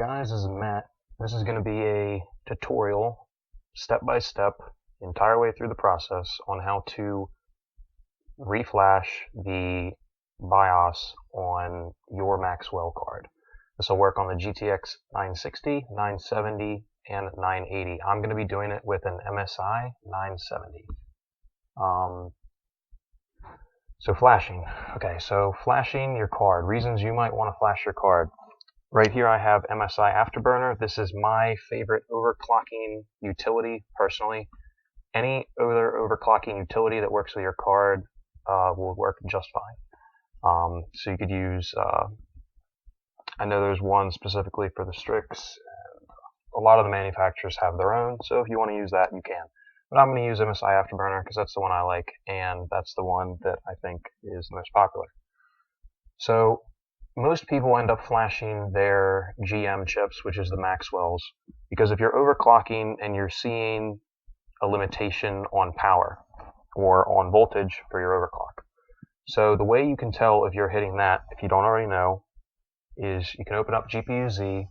Guys, this is Matt. This is going to be a tutorial, step by step, the entire way through the process on how to reflash the BIOS on your Maxwell card. This will work on the GTX 960, 970, and 980. I'm going to be doing it with an MSI 970. So flashing. Okay, so flashing your card. Reasons you might want to flash your card. Right here I have MSI Afterburner. This is my favorite overclocking utility, personally. Any other overclocking utility that works with your card will work just fine. So you could use, I know there's one specifically for the Strix. A lot of the manufacturers have their own, so if you want to use that, you can. But I'm going to use MSI Afterburner because that's the one I like, and that's the one that I think is the most popular. So most people end up flashing their GM chips, which is the Maxwells, because if you're overclocking and you're seeing a limitation on power or on voltage for your overclock. So the way you can tell if you're hitting that, if you don't already know, is you can open up GPU-Z,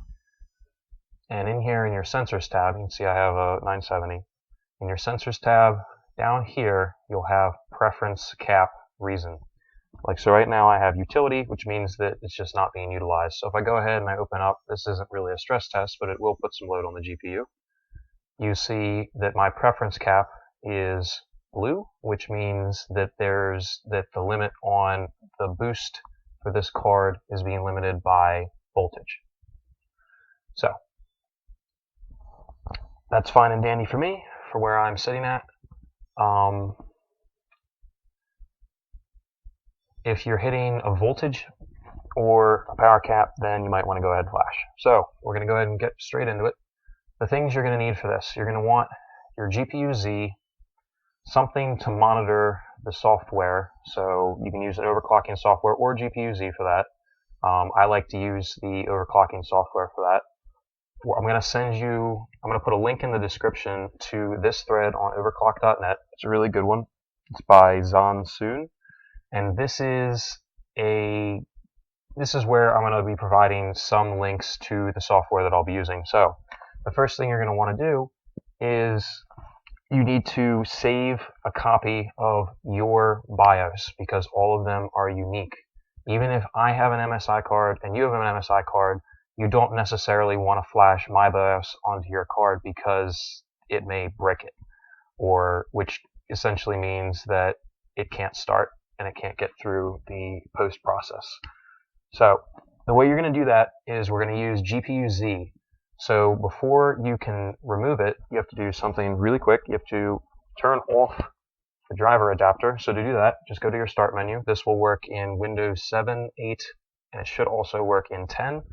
and in here in your sensors tab, you can see I have a 970. In your sensors tab, down here, you'll have preference cap reason. Like so right now I have utility, which means that it's just not being utilized. So if I go ahead and I open up, this isn't really a stress test, but it will put some load on the GPU. You see that my preference cap is blue, which means that the limit on the boost for this card is being limited by voltage. So that's fine and dandy for me, for where I'm sitting at. If you're hitting a voltage or a power cap, then you might want to go ahead and flash. So we're going to go ahead and get straight into it. The things you're going to need for this, you're going to want your GPU-Z, something to monitor the software. So you can use an overclocking software or GPU-Z for that. I like to use the overclocking software for that. I'm going to put a link in the description to this thread on overclock.net. It's a really good one. It's by Zan Soon. And this is where I'm going to be providing some links to the software that I'll be using. So the first thing you're going to want to do is you need to save a copy of your BIOS, because all of them are unique. Even if I have an MSI card and you have an MSI card, you don't necessarily want to flash my BIOS onto your card because it may brick it, which essentially means that it can't start and it can't get through the post process. So the way you're going to do that is we're going to use GPU-Z. So before you can remove it, you have to do something really quick. You have to turn off the driver adapter. So to do that, just go to your start menu. This will work in Windows 7, 8, and it should also work in 10.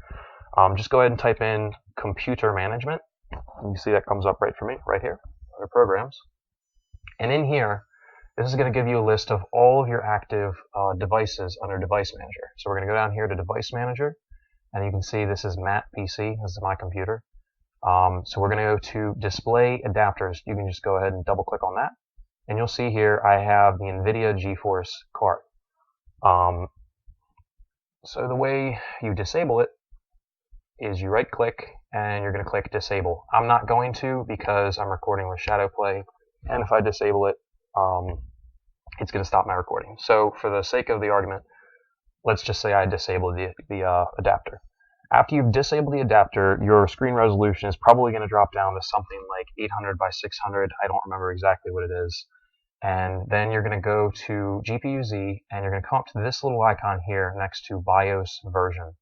Just go ahead and type in computer management. You see that comes up right for me, right here, under programs. And in here, this is going to give you a list of all of your active devices under Device Manager. So we're going to go down here to Device Manager, and you can see this is Matt PC. This is my computer. So we're going to go to Display Adapters. You can just go ahead and double click on that, and you'll see here I have the NVIDIA GeForce card. So the way you disable it is you right click and you're going to click Disable. I'm not going to because I'm recording with Shadowplay, and if I disable it, it's going to stop my recording. So for the sake of the argument, let's just say I disabled the adapter. After you've disabled the adapter, your screen resolution is probably going to drop down to something like 800 by 600. I don't remember exactly what it is. And then you're going to go to GPU-Z, and you're going to come up to this little icon here next to BIOS version.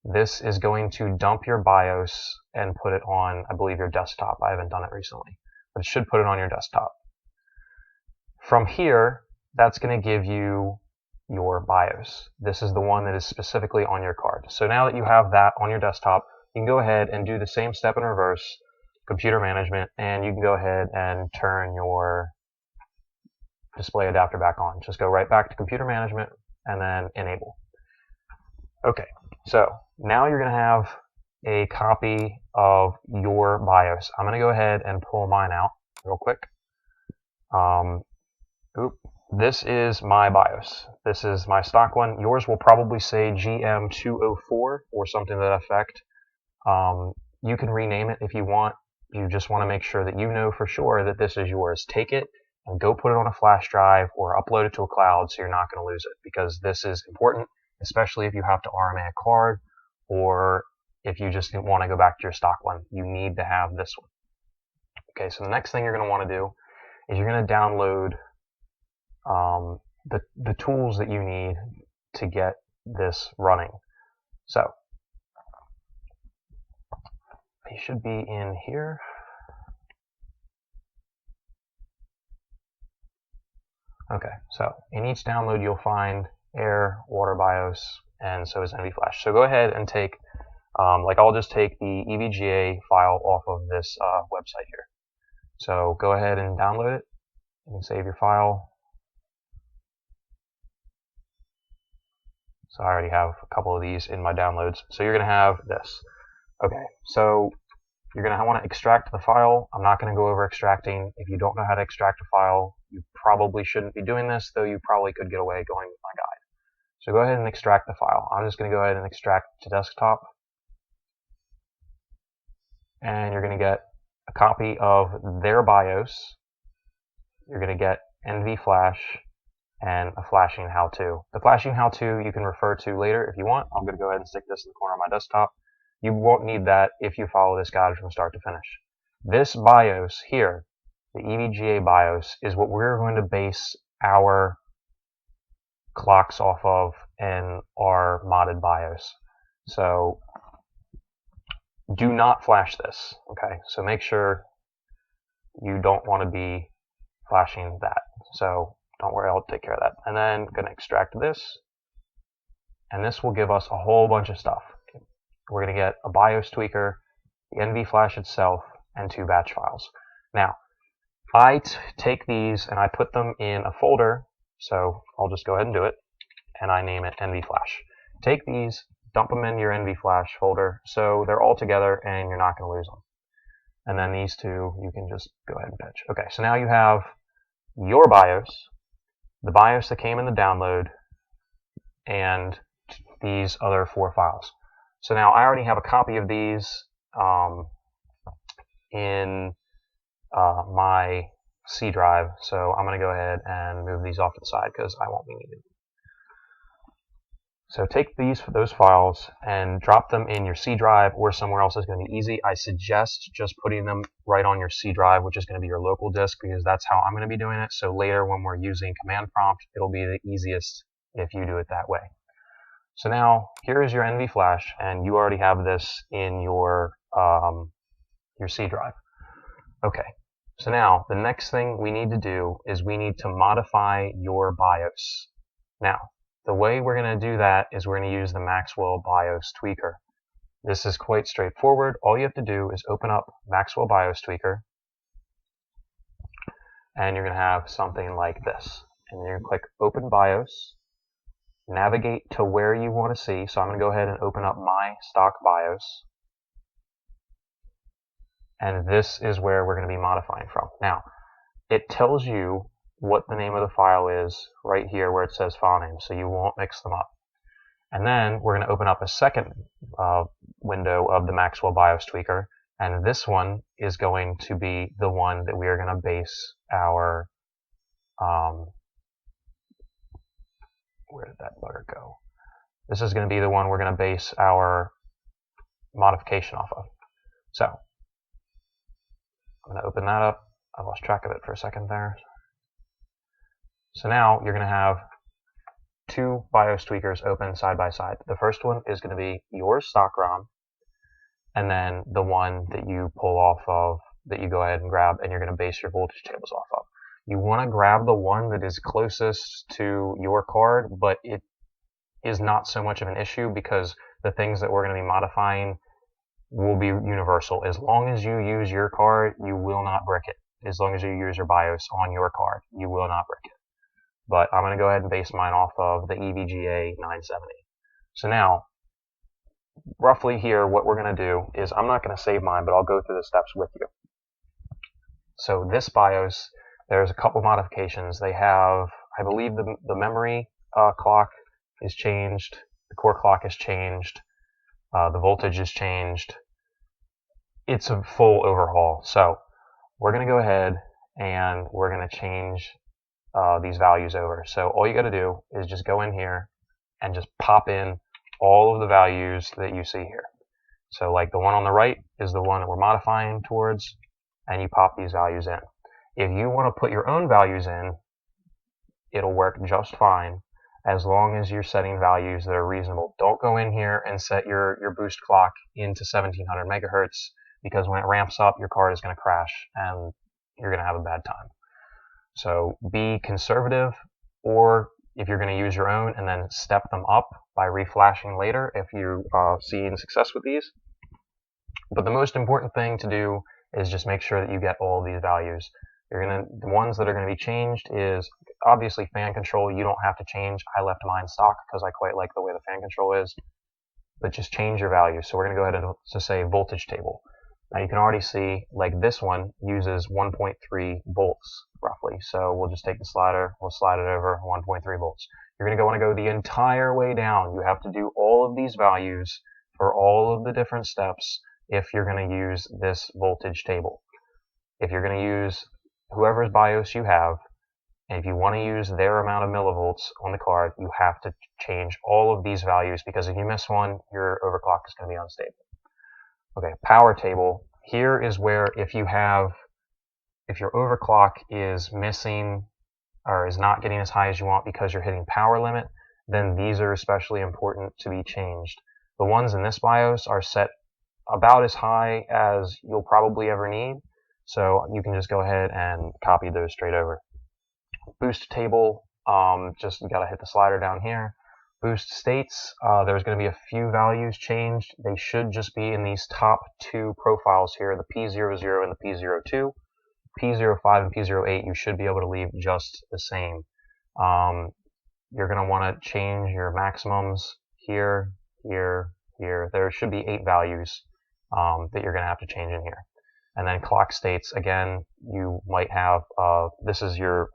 This is going to dump your BIOS and put it on, I believe, your desktop. I haven't done it recently, but it should put it on your desktop. From here, that's going to give you your BIOS. This is the one that is specifically on your card. So now that you have that on your desktop, you can go ahead and do the same step in reverse, computer management, and you can go ahead and turn your display adapter back on. Just go right back to computer management and then enable. Okay, so now you're going to have a copy of your BIOS. I'm going to go ahead and pull mine out real quick. This is my BIOS. This is my stock one. Yours will probably say GM204 or something to that effect. You can rename it if you want. You just want to make sure that you know for sure that this is yours. Take it and go put it on a flash drive or upload it to a cloud so you're not going to lose it, because this is important, especially if you have to RMA a card or if you just want to go back to your stock one. You need to have this one. Okay, so the next thing you're going to want to do is you're going to download the tools that you need to get this running. So they should be in here. Okay, so in each download you'll find air, water BIOS, and so is NVFlash. So go ahead and take, like I'll just take the EVGA file off of this website here. So go ahead and download it. You can save your file. So I already have a couple of these in my downloads. So you're going to have this. Okay, so you're going to want to extract the file. I'm not going to go over extracting. If you don't know how to extract a file, you probably shouldn't be doing this, though you probably could get away going with my guide. So go ahead and extract the file. I'm just going to go ahead and extract to desktop. And you're going to get a copy of their BIOS. You're going to get NVFlash and a flashing how-to. The flashing how-to you can refer to later if you want. I'm going to go ahead and stick this in the corner of my desktop. You won't need that if you follow this guide from start to finish. This BIOS here, the EVGA BIOS, is what we're going to base our clocks off of in our modded BIOS. So do not flash this, okay? So make sure you don't want to be flashing that. So don't worry, I'll take care of that. And then I'm going to extract this, and this will give us a whole bunch of stuff. We're going to get a BIOS tweaker, the NVFlash itself, and 2 batch files. Now, I take these and I put them in a folder, so I'll just go ahead and do it, and I name it NVFlash. Take these, dump them in your NVFlash folder, so they're all together and you're not going to lose them. And then these 2, you can just go ahead and patch. Okay, so now you have your BIOS, the BIOS that came in the download, and these other 4 files. So now I already have a copy of these in my C drive, so I'm going to go ahead and move these off to the side because I won't be needing them. So take those files and drop them in your C drive or somewhere else is going to be easy. I suggest just putting them right on your C drive, which is going to be your local disk, because that's how I'm going to be doing it. So later when we're using command prompt, it'll be the easiest if you do it that way. So now here is your NVFlash, and you already have this in your C drive. Okay, so now the next thing we need to do is we need to modify your BIOS. Now, the way we're going to do that is we're going to use the Maxwell BIOS tweaker. This is quite straightforward. All you have to do is open up Maxwell BIOS tweaker, and you're going to have something like this. And you're going to click Open BIOS. Navigate to where you want to see. So I'm going to go ahead and open up my stock BIOS. And this is where we're going to be modifying from. Now, it tells you what the name of the file is right here where it says file name, so you won't mix them up. And then we're going to open up a second window of the Maxwell BIOS tweaker, and this one is going to be the one that we are going to base our where did that bugger go? This is going to be the one we're going to base our modification off of. So I'm going to open that up. I lost track of it for a second there. So now you're going to have 2 BIOS tweakers open side by side. The first one is going to be your stock ROM, and then the one that you pull off of, that you go ahead and grab, and you're going to base your voltage tables off of. You want to grab the one that is closest to your card, but it is not so much of an issue because the things that we're going to be modifying will be universal. As long as you use your card, you will not brick it. As long as you use your BIOS on your card, you will not brick it. But I'm going to go ahead and base mine off of the EVGA 970. So now, roughly here, what we're going to do is, I'm not going to save mine, but I'll go through the steps with you. So this BIOS, there's a couple modifications. They have, I believe the memory clock is changed, the core clock is changed, the voltage is changed, it's a full overhaul. So we're going to go ahead and we're going to change these values over. So all you got to do is just go in here and just pop in all of the values that you see here. So like the one on the right is the one that we're modifying towards, and you pop these values in. If you want to put your own values in, it'll work just fine as long as you're setting values that are reasonable. Don't go in here and set your boost clock into 1700 megahertz, because when it ramps up, your card is going to crash and you're going to have a bad time. So be conservative, or if you're going to use your own, and then step them up by reflashing later if you seeing success with these. But the most important thing to do is just make sure that you get all of these values. The ones that are going to be changed is obviously fan control. You don't have to change. I left mine stock because I quite like the way the fan control is. But just change your values. So we're going to go ahead and to say voltage table. Now you can already see, like this one uses 1.3 volts roughly. So we'll just take the slider, we'll slide it over 1.3 volts. You're going to want to go the entire way down. You have to do all of these values for all of the different steps if you're going to use this voltage table. If you're going to use whoever's BIOS you have, and if you want to use their amount of millivolts on the card, you have to change all of these values, because if you miss one, your overclock is going to be unstable. Okay, power table. Here is where if your overclock is missing or is not getting as high as you want because you're hitting power limit, then these are especially important to be changed. The ones in this BIOS are set about as high as you'll probably ever need, so you can just go ahead and copy those straight over. Boost table, just you gotta hit the slider down here. Boost states, there's going to be a few values changed. They should just be in these top two profiles here, the P00 and the P02. P05 and P08 you should be able to leave just the same. You're going to want to change your maximums here, here, here. There should be 8 values that you're going to have to change in here. And then clock states, again, you might have, this is your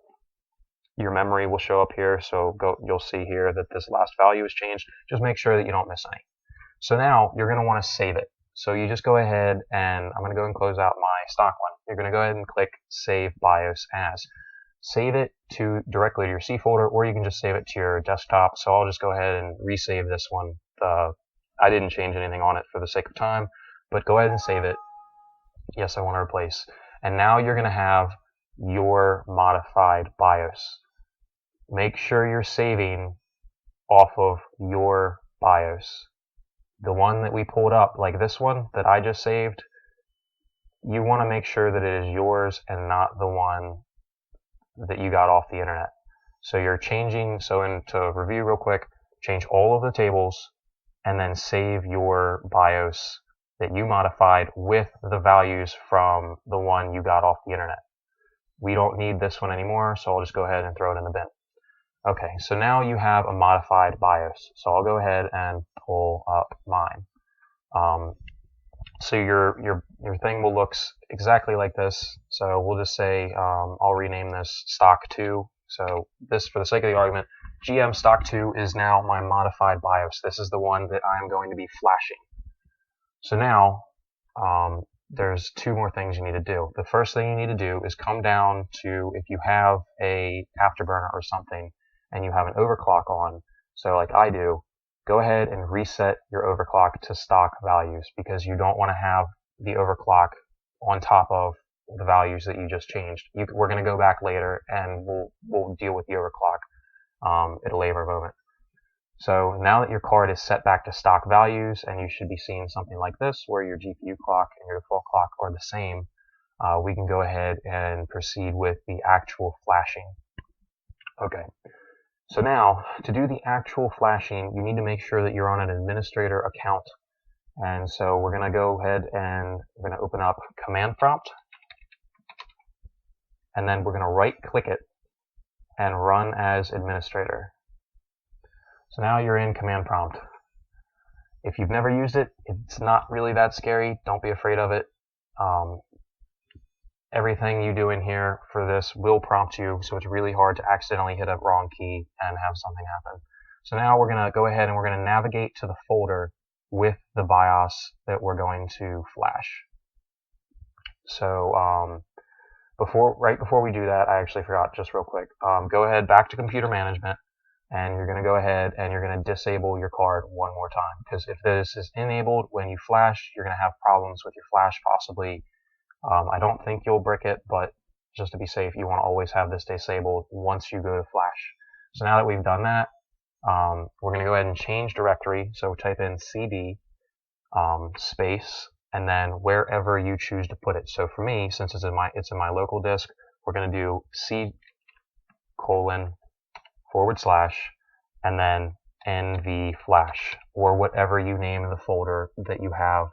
memory will show up here, so you'll see here that this last value is changed. Just make sure that you don't miss any. So now you're going to want to save it. So you just go ahead, and I'm going to go and close out my stock one. You're going to go ahead and click Save BIOS As. Save it directly to your C folder, or you can just save it to your desktop. So I'll just go ahead and resave this one. I didn't change anything on it for the sake of time, but go ahead and save it. Yes, I want to replace. And now you're going to have your modified BIOS. Make sure you're saving off of your BIOS. The one that we pulled up, like this one that I just saved, you want to make sure that it is yours and not the one that you got off the internet. So you're changing, to review real quick, change all of the tables and then save your BIOS that you modified with the values from the one you got off the internet. We don't need this one anymore, so I'll just go ahead and throw it in the bin. Okay, so now you have a modified BIOS. So I'll go ahead and pull up mine. So your thing will look exactly like this. So we'll just say I'll rename this stock 2. So this, for the sake of the argument, GM stock 2 is now my modified BIOS. This is the one that I'm going to be flashing. So now there's 2 more things you need to do. The first thing you need to do is come down to, if you have a afterburner or something and you have an overclock on, so like I do, go ahead and reset your overclock to stock values, because you don't want to have the overclock on top of the values that you just changed. We're going to go back later and we'll deal with the overclock at a later moment. So now that your card is set back to stock values, and you should be seeing something like this where your GPU clock and your default clock are the same, we can go ahead and proceed with the actual flashing. Okay, so now to do the actual flashing, you need to make sure that you're on an administrator account. And so we're going to go ahead and we're going to open up Command Prompt, and then we're going to right click it and run as administrator. So now you're in Command Prompt. If you've never used it, it's not really that scary. Don't be afraid of it. Everything you do in here for this will prompt you, so it's really hard to accidentally hit a wrong key and have something happen. So now we're going to go ahead and we're going to navigate to the folder with the BIOS that we're going to flash. So right before we do that, I actually forgot just real quick. Go ahead back to computer management, and you're going to go ahead and you're going to disable your card one more time, because if this is enabled when you flash, you're going to have problems with your flash possibly. I don't think you'll brick it, but just to be safe, you want to always have this disabled once you go to flash. So now that we've done that, we're going to go ahead and change directory. So type in cd space and then wherever you choose to put it. So for me, since it's in my local disk, we're going to do c:// and then nv flash, or whatever you name the folder that you have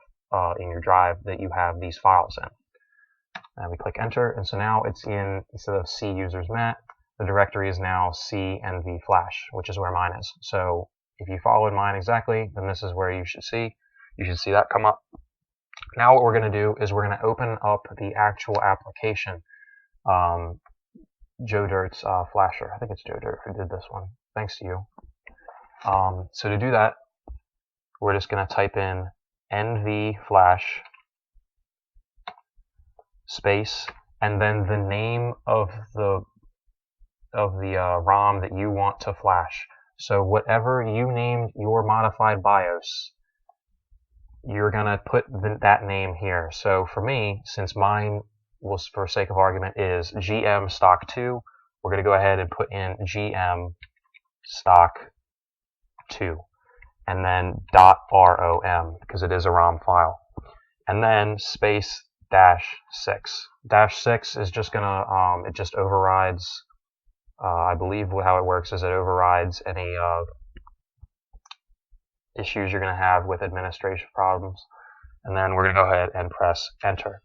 in your drive that you have these files in. And we click enter, and so now it's in, instead of C users met, the directory is now cnv flash, which is where mine is. So if you followed mine exactly, then this is where you should see that come up. Now what we're going to do is we're going to open up the actual application, Joe Dirt's flasher. I think it's Joe Dirt who did this one. Thanks to you. So to do that, we're just going to type in nv flash space and then the name of the ROM that you want to flash. So whatever you named your modified BIOS, you're going to put that name here. So for me, since mine was, for sake of argument, is GM stock 2, we're going to go ahead and put in GM stock 2 and then .rom, because it is a ROM file, and then space -6. -6 is just gonna it just overrides, I believe how it works is it overrides any issues you're gonna have with administration problems. And then we're gonna go ahead and press enter.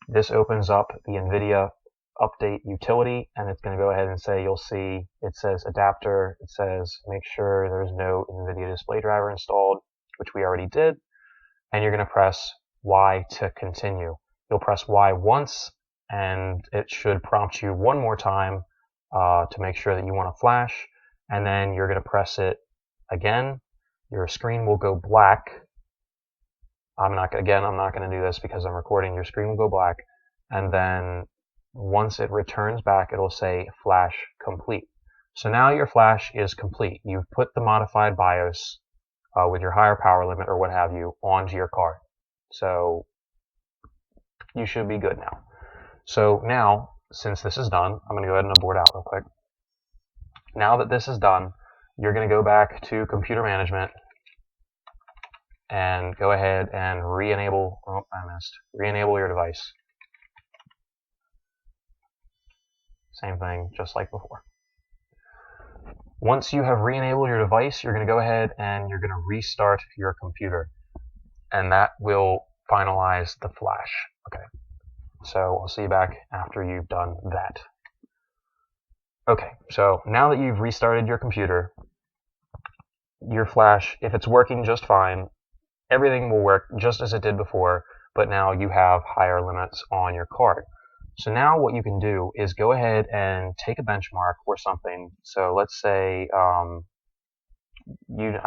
This opens up the NVIDIA update utility, and it's gonna go ahead and say, you'll see it says adapter, it says make sure there's no NVIDIA display driver installed, which we already did, and you're gonna press Y to continue. You'll press Y once, and it should prompt you one more time to make sure that you want to flash, and then you're going to press it again. Your screen will go black. I'm not going to do this because I'm recording. Your screen will go black, and then once it returns back, it'll say flash complete. So now your flash is complete. You've put the modified BIOS with your higher power limit or what have you onto your card. So you should be good now. So now, since this is done, I'm going to go ahead and abort out real quick. Now that this is done, you're going to go back to computer management and go ahead and re-enable, re-enable your device. Same thing, just like before. Once you have re-enabled your device, you're going to go ahead and you're going to restart your computer, and that will finalize the flash. Okay, so I'll see you back after you've done that. Okay, so now that you've restarted your computer, your flash, if it's working just fine, everything will work just as it did before, but now you have higher limits on your card. So now what you can do is go ahead and take a benchmark or something. So let's say I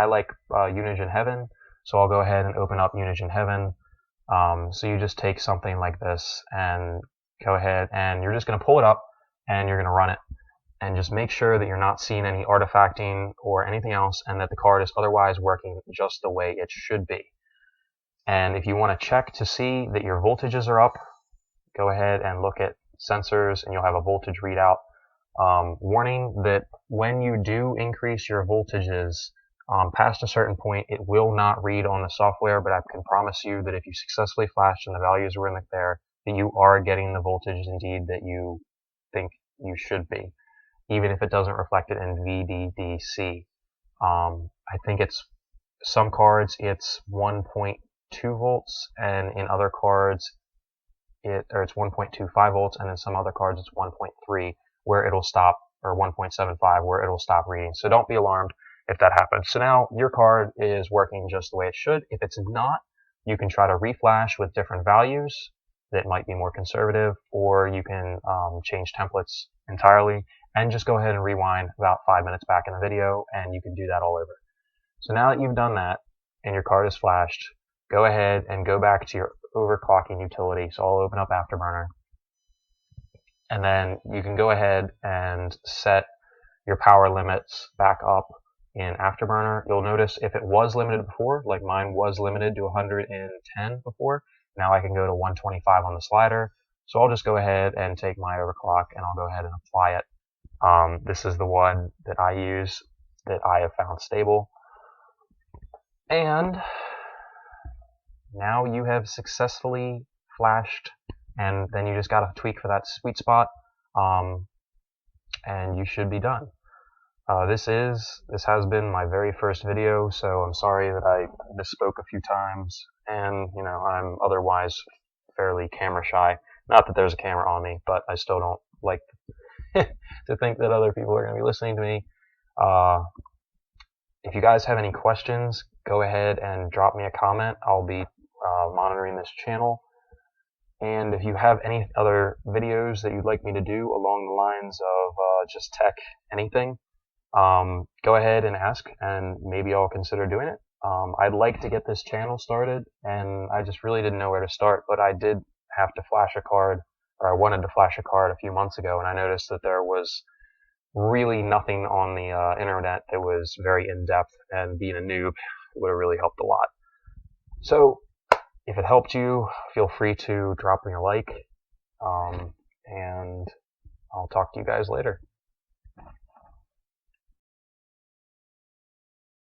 like Unigine Heaven, so I'll go ahead and open up Unigine Heaven. So you just take something like this and go ahead and you're just going to pull it up and you're going to run it, and just make sure that you're not seeing any artifacting or anything else, and that the card is otherwise working just the way it should be. And if you want to check to see that your voltages are up, go ahead and look at sensors and you'll have a voltage readout. Warning that when you do increase your voltages past a certain point, it will not read on the software, but I can promise you that if you successfully flashed and the values were in there, that you are getting the voltage indeed that you think you should be, even if it doesn't reflect it in VDDC. I think it's some cards it's 1.2 volts, and in other cards it's 1.25 volts, and in some other cards it's 1.3 where it'll stop, or 1.75 where it'll stop reading. So don't be alarmed if that happens. So now your card is working just the way it should. If it's not, you can try to reflash with different values that might be more conservative, or you can change templates entirely and just go ahead and rewind about 5 minutes back in the video, and you can do that all over. So now that you've done that and your card is flashed, go ahead and go back to your overclocking utility. So I'll open up Afterburner. And then you can go ahead and set your power limits back up in Afterburner. You'll notice if it was limited before, like mine was limited to 110 before, now I can go to 125 on the slider. So I'll just go ahead and take my overclock and I'll go ahead and apply it. This is the one that I use that I have found stable. And now you have successfully flashed, and then you just got to tweak for that sweet spot, and you should be done. This has been my very first video, so I'm sorry that I misspoke a few times, and I'm otherwise fairly camera shy. Not that there's a camera on me, but I still don't like to think that other people are going to be listening to me. If you guys have any questions, go ahead and drop me a comment. I'll be monitoring this channel. And if you have any other videos that you'd like me to do along the lines of just tech, anything, go ahead and ask, and maybe I'll consider doing it. I'd like to get this channel started, and I just really didn't know where to start, but I did have to flash a card, or I wanted to flash a card a few months ago, and I noticed that there was really nothing on the internet that was very in-depth, and being a noob would have really helped a lot. So if it helped you, feel free to drop me a like, and I'll talk to you guys later.